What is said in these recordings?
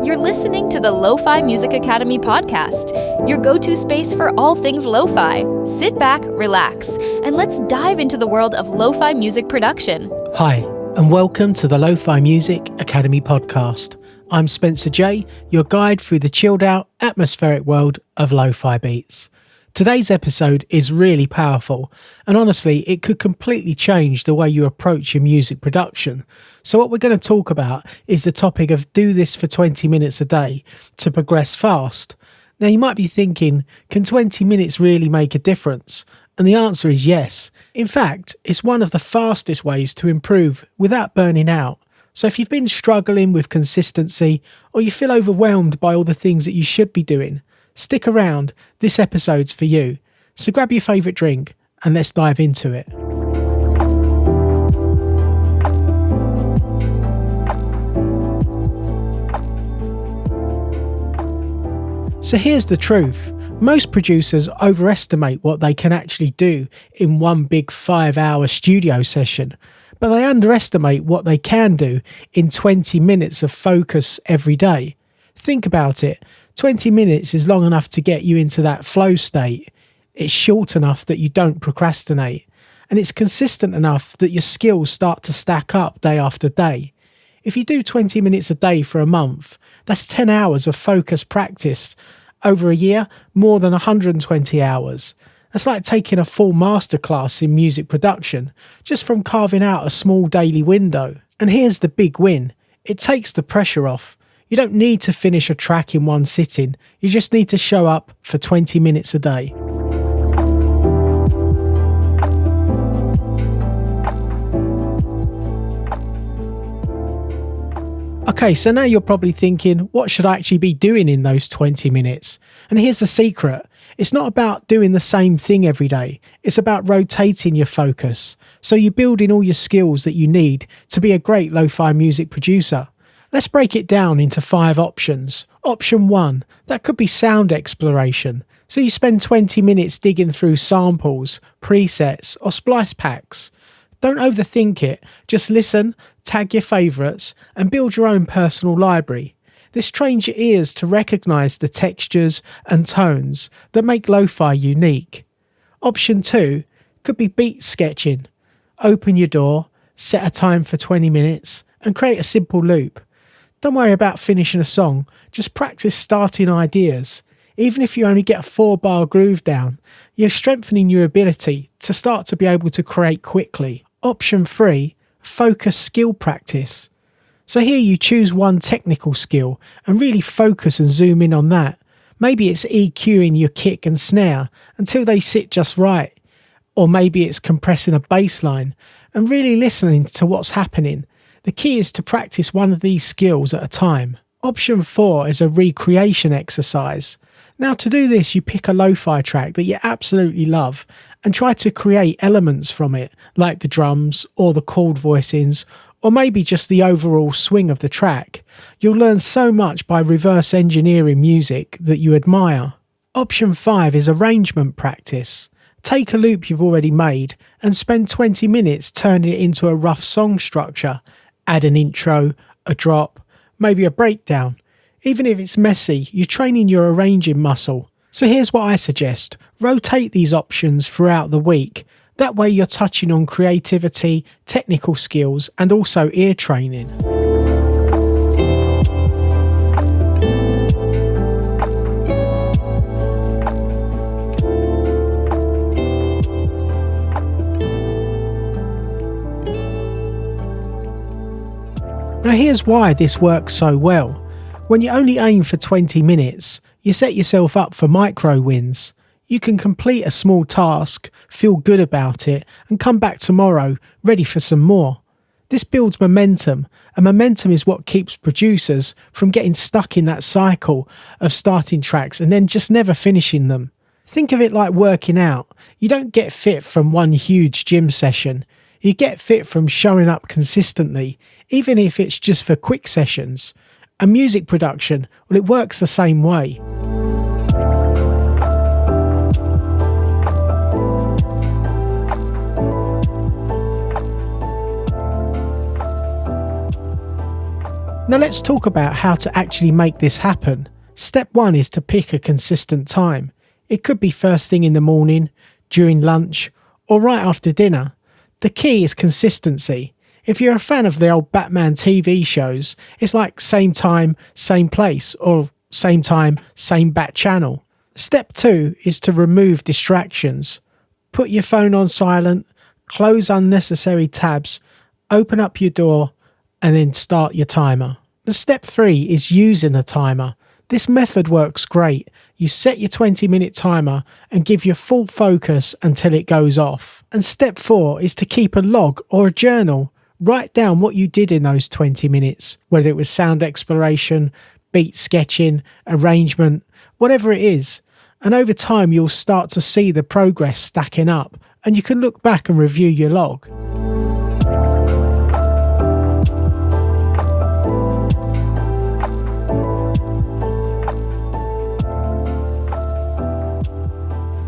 You're listening to the Lofi Music Academy podcast, your go-to space for all things lo-fi. Sit back, relax, and let's dive into the world of lo-fi music production. Hi, and welcome to the Lofi Music Academy podcast. I'm Spencer J, your guide through the chilled-out, atmospheric world of lo-fi beats. Today's episode is really powerful, and honestly, it could completely change the way you approach your music production. So what we're going to talk about is the topic of do this for 20 minutes a day to progress fast. Now, you might be thinking, can 20 minutes really make a difference? And the answer is yes. In fact, it's one of the fastest ways to improve without burning out. So if you've been struggling with consistency, or you feel overwhelmed by all the things that you should be doing, stick around, this episode's for you. So grab your favourite drink and let's dive into it. So here's the truth. Most producers overestimate what they can actually do in one big 5-hour studio session, but they underestimate what they can do in 20 minutes of focus every day. Think about it. 20 minutes is long enough to get you into that flow state. It's short enough that you don't procrastinate. And it's consistent enough that your skills start to stack up day after day. If you do 20 minutes a day for a month, that's 10 hours of focused practice. Over a year, more than 120 hours. That's like taking a full masterclass in music production, just from carving out a small daily window. And here's the big win. It takes the pressure off. You don't need to finish a track in one sitting, you just need to show up for 20 minutes a day. Okay, so now you're probably thinking, what should I actually be doing in those 20 minutes? And here's the secret. It's not about doing the same thing every day. It's about rotating your focus. So you're building all your skills that you need to be a great lo-fi music producer. Let's break it down into 5 options. Option 1, that could be sound exploration. So you spend 20 minutes digging through samples, presets, or splice packs. Don't overthink it. Just listen, tag your favourites, and build your own personal library. This trains your ears to recognise the textures and tones that make lo-fi unique. Option 2 could be beat sketching. Open your DAW, set a time for 20 minutes, and create a simple loop. Don't worry about finishing a song, just practice starting ideas. Even if you only get a 4-bar groove down, you're strengthening your ability to start to be able to create quickly. Option 3, focus skill practice. So here you choose one technical skill and really focus and zoom in on that. Maybe it's EQing your kick and snare until they sit just right. Or maybe it's compressing a bass line and really listening to what's happening. The key is to practice one of these skills at a time. Option 4 is a recreation exercise. Now to do this, you pick a lo-fi track that you absolutely love and try to create elements from it, like the drums or the chord voicings, or maybe just the overall swing of the track. You'll learn so much by reverse engineering music that you admire. Option 5 is arrangement practice. Take a loop you've already made and spend 20 minutes turning it into a rough song structure. Add an intro, a drop, maybe a breakdown. Even if it's messy, you're training your arranging muscle. So here's what I suggest. Rotate these options throughout the week. That way you're touching on creativity, technical skills, and also ear training. Now here's why this works so well. When you only aim for 20 minutes, you set yourself up for micro wins. You can complete a small task, feel good about it, and come back tomorrow ready for some more. This builds momentum, and momentum is what keeps producers from getting stuck in that cycle of starting tracks and then just never finishing them. Think of it like working out. You don't get fit from one huge gym session. You get fit from showing up consistently, even if it's just for quick sessions. And music production, well, it works the same way. Now let's talk about how to actually make this happen. Step 1 is to pick a consistent time. It could be first thing in the morning, during lunch, or right after dinner. The key is consistency. If you're a fan of the old Batman TV shows, it's like same time, same place, or same time, same bat channel. Step 2 is to remove distractions. Put your phone on silent, close unnecessary tabs, open up your door, and then start your timer. The step 3 is using a timer. This method works great. You set your 20-minute timer and give your full focus until it goes off. And step 4 is to keep a log or a journal. Write down what you did in those 20 minutes, whether it was sound exploration, beat sketching, arrangement, whatever it is. And over time, you'll start to see the progress stacking up, and you can look back and review your log.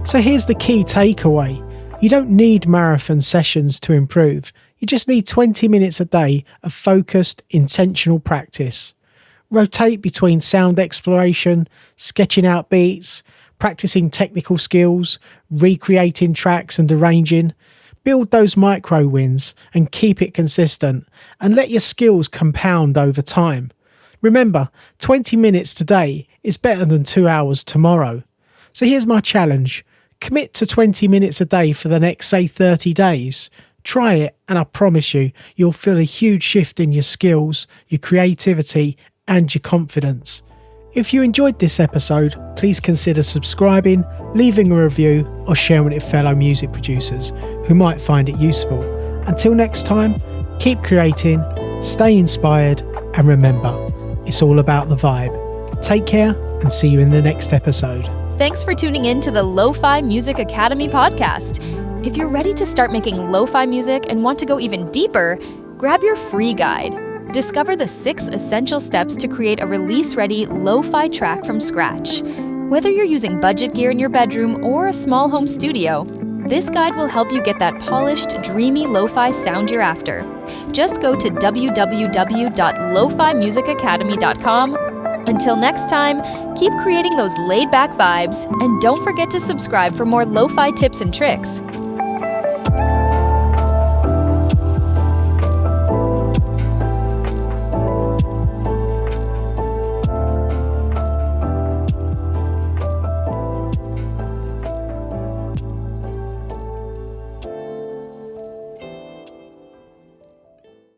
So here's the key takeaway. You don't need marathon sessions to improve. You just need 20 minutes a day of focused, intentional practice. Rotate between sound exploration, sketching out beats, practicing technical skills, recreating tracks and arranging. Build those micro wins and keep it consistent, and let your skills compound over time. Remember, 20 minutes today is better than 2 hours tomorrow. So here's my challenge. Commit to 20 minutes a day for the next, say, 30 days. Try it, and I promise you, you'll feel a huge shift in your skills, your creativity, and your confidence. If you enjoyed this episode, please consider subscribing, leaving a review, or sharing it with fellow music producers who might find it useful. Until next time, keep creating, stay inspired, and remember, it's all about the vibe. Take care, and see you in the next episode. Thanks for tuning in to the Lofi Music Academy podcast. If you're ready to start making lo-fi music and want to go even deeper, grab your free guide. Discover the 6 essential steps to create a release-ready lo-fi track from scratch. Whether you're using budget gear in your bedroom or a small home studio, this guide will help you get that polished, dreamy lo-fi sound you're after. Just go to www.lofimusicacademy.com. Until next time, keep creating those laid-back vibes, and don't forget to subscribe for more lo-fi tips and tricks.